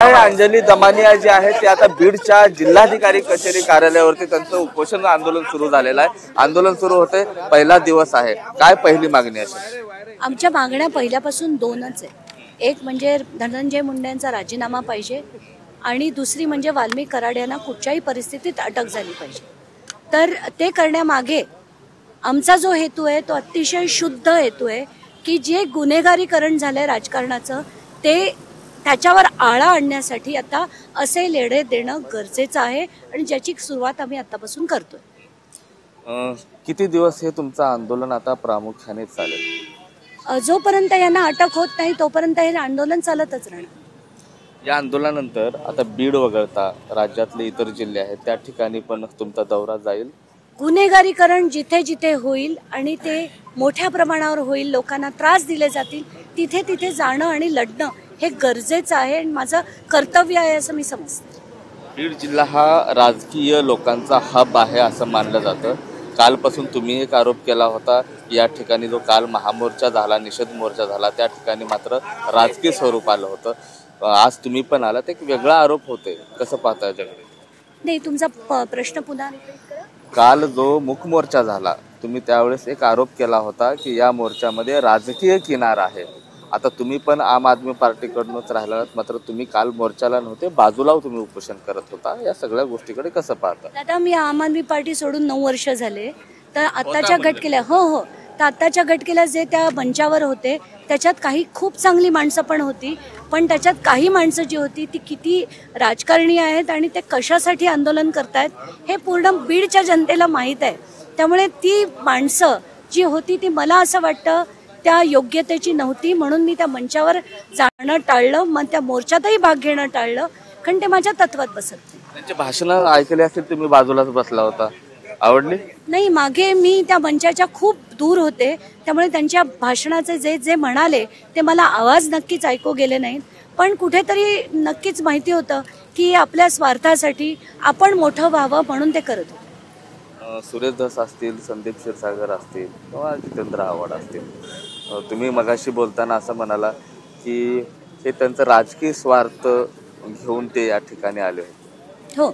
अंजली दमानिया जे आहे ते आता बीडच्या जिल्हाधिकारी कचेरी कार्यालयावरती त्यांचं उपोषण आंदोलन सुरू झालेलं आहे। आंदोलन सुरू होते, पहिला दिवस आहे। काय पहिली मागणी असेल? आमच्या मागण्या पहिल्यापासून दोनच आहे। एक म्हणजे धनंजय मुंडेंचा राजीनामा पाहिजे आणि दुसरी म्हणजे वाल्मिक कराड यांना कुठच्याही परिस्थितीत अटक झाली पाहिजे। तर ते करण्यामागे आमचा जो हेतू आहे तो अतिशय शुद्ध हेतू आहे की जे गुन्हेगारीकरण झालंय राजकारणाचं त्याच्यावर आळा आणण्यासाठी आता असे लढे देणं गरजेचं आहे आणि ज्याची सुरुवात आम्ही आतापासून करतोय। किती दिवस हे तुमचं आंदोलन आता प्रामुख्याने चालेल? जोपर्यंत यांना अटक होत नाही तोपर्यंत हे आंदोलन चालतच राहणार। या आंदोलनानंतर आता बीड वगळता राज्यातले इतर जिल्हे आहेत त्या ठिकाणी पण तुमचा दौरा जाईल? गुन्हेगारीकरण जिथे जिथे होईल आणि ते मोठ्या प्रमाणावर होईल, लोकांना त्रास दिले जातील, तिथे तिथे जाणं आणि लढणं हे गरजेचं आहे आणि माझं कर्तव्य आहे असं मी समजते। बीड जिल्हा हा राजकीय लोकांचा हब आहे असं मानलं जातं। कालपासून तुम्ही एक आरोप केला होता, या ठिकाणी जो काल महामोर्चा झाला, निषेध मोर्चा झाला, त्या ठिकाणी मात्र राजकीय स्वरूप आलं होतं। आज तुम्ही पण आलात, एक वेगळा आरोप होते, कसं पाहताय जगदीश? नाही, तुमचा प्रश्न पुन्हा काल जो मूक मोर्चा झाला, तुम्ही त्यावेळेस एक आरोप केला होता की या मोर्चामध्ये राजकीय किनार आहे। आता तुम्ही पण आम आदमी पार्टीकडूनच राहिलात, मात्र तुम्ही काल मोर्चाला नव्हते, बाजूला तुम्ही उपोषण करत होता। या सगळ्या गोष्टीकडे कसं पाहता? दादा, मी आम आदमी पार्टी सोडून 9 वर्ष झाले। तर आताच्या घटकेला तर आताच्या घटकेला जे त्या मंचावर होते त्याच्यात काही खूप चांगली माणसं पण होती, पण त्याच्यात काही माणसं जी होती ती किती राजकारणी आहेत आणि ते कशासाठी आंदोलन करतायत हे पूर्ण बीडच्या जनतेला माहीत आहे। त्यामुळे ती माणसं जी होती ती मला असं वाटतं त्या योग्यतेची नव्हती, म्हणून मी त्या मंचावर जाणं टाळलं, मग त्या मोर्चातही भाग घेणं टाळलं, कारण ते माझ्या तत्वात बसत नाही। त्यांचे भाषण ऐकले असतील, तुम्ही बाजूलाच बसला होता, आवडली नाही? मागे मी त्या मंचाच्या खूप दूर होते, त्यामुळे त्यांच्या भाषणाचे जे जे म्हणाले ते मला आवाज नक्कीच ऐकू गेले नाहीत, पण कुठेतरी नक्कीच माहिती होतं की आपल्या स्वार्थासाठी आपण मोठं व्हावं म्हणून ते करत होते। सुरेश धस असतील, संदीप क्षीरसागर असतील किंवा जितेंद्र आव्हाड असतील, तुम्ही मगाशी बोलताना असं म्हणाला की हे त्यांचं राजकीय स्वार्थ घेऊन ते या ठिकाणी आले होते। हो,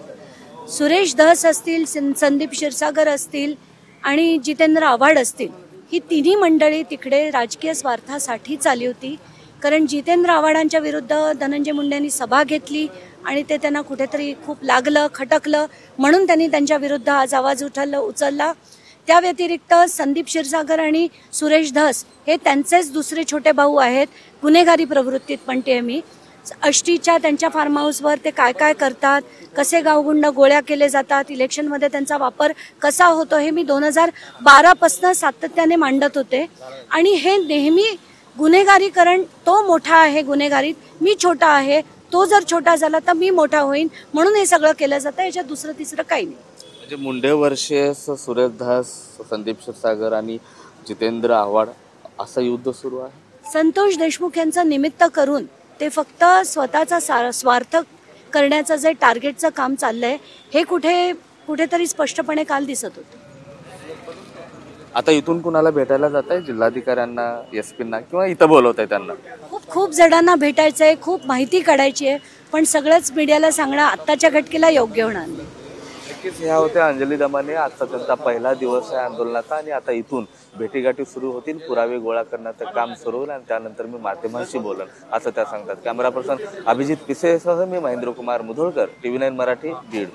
सुरेश धस असतील, संदीप क्षीरसागर असतील आणि जितेंद्र आव्हाड असतील, ही तिन्ही मंडळी तिकडे राजकीय स्वार्थासाठीच आली होती। कारण जितेंद्र आव्हाडांच्या विरुद्ध धनंजय मुंडेंनी सभा घेतली आणि ते त्यांना कुठेतरी खूप लागलं, खटकलं, म्हणून त्यांनी त्यांच्या विरुद्ध आज आवाज उचलला। त्या व्यतिरिक्त संदीप क्षीरसागर आणि सुरेश धस हे त्यांचेच दुसरे छोटे भाऊ आहेत, गुन्हेगारी प्रवृत्तीत म्हणते मी। आष्टीच्या त्यांच्या फार्म हाऊसवर ते काय काय करतात, कसे गावगुंड गोळ्या केले जातात, इलेक्शनमध्ये त्यांचा वापर कसा होतो हे मी 2012 पासून सातत्याने मांडत होते। आणि हे नेहमी गुन्हेगारीकरण, तो मोठा आहे गुन्हेगारीत, मी छोटा आहे, तो जर छोटा झाला तर मी मोठा होईन, म्हणून हे सगळं केलं जातं, याच्यात दुसरं तिसरं काही नाही। म्हणजे मुंडे वर्सेस सुरेश धस, संदीप क्षीरसागर आणि जितेंद्र आव्हाड असं युद्ध सुरू आहे। संतोष देशमुख यांचं निमित्त करून ते फक्त स्वतःचा स्वार्थ करण्याचं जे टार्गेटचं काम चाललंय हे कुठेतरी स्पष्टपणे काल दिसत होतं। आता इथून कुणाला भेटायला जात आहे? जिल्हाधिकाऱ्यांना, एसपींना किंवा इथं बोलवत आहे त्यांना? खूप जणांना भेटायचं आहे, खूप माहिती काढायची आहे, पण सगळंच मीडियाला सांगणं आत्ताच्या घटकेला योग्य होणार नाही। नक्कीच ह्या होत्या अंजली दमानिया। आजचा त्यांचा पहिला दिवस आहे आंदोलनाचा आणि आता इथून भेटीगाठी सुरू होतील, पुरावे गोळा करण्याचं काम सुरू होईल आणि त्यानंतर मी माध्यमांशी बोलन असं त्या सांगतात। कॅमेरा पर्सन अभिजित पिसेसह मी महेंद्र कुमार मुधोळकर, TV9 मराठी, बीड।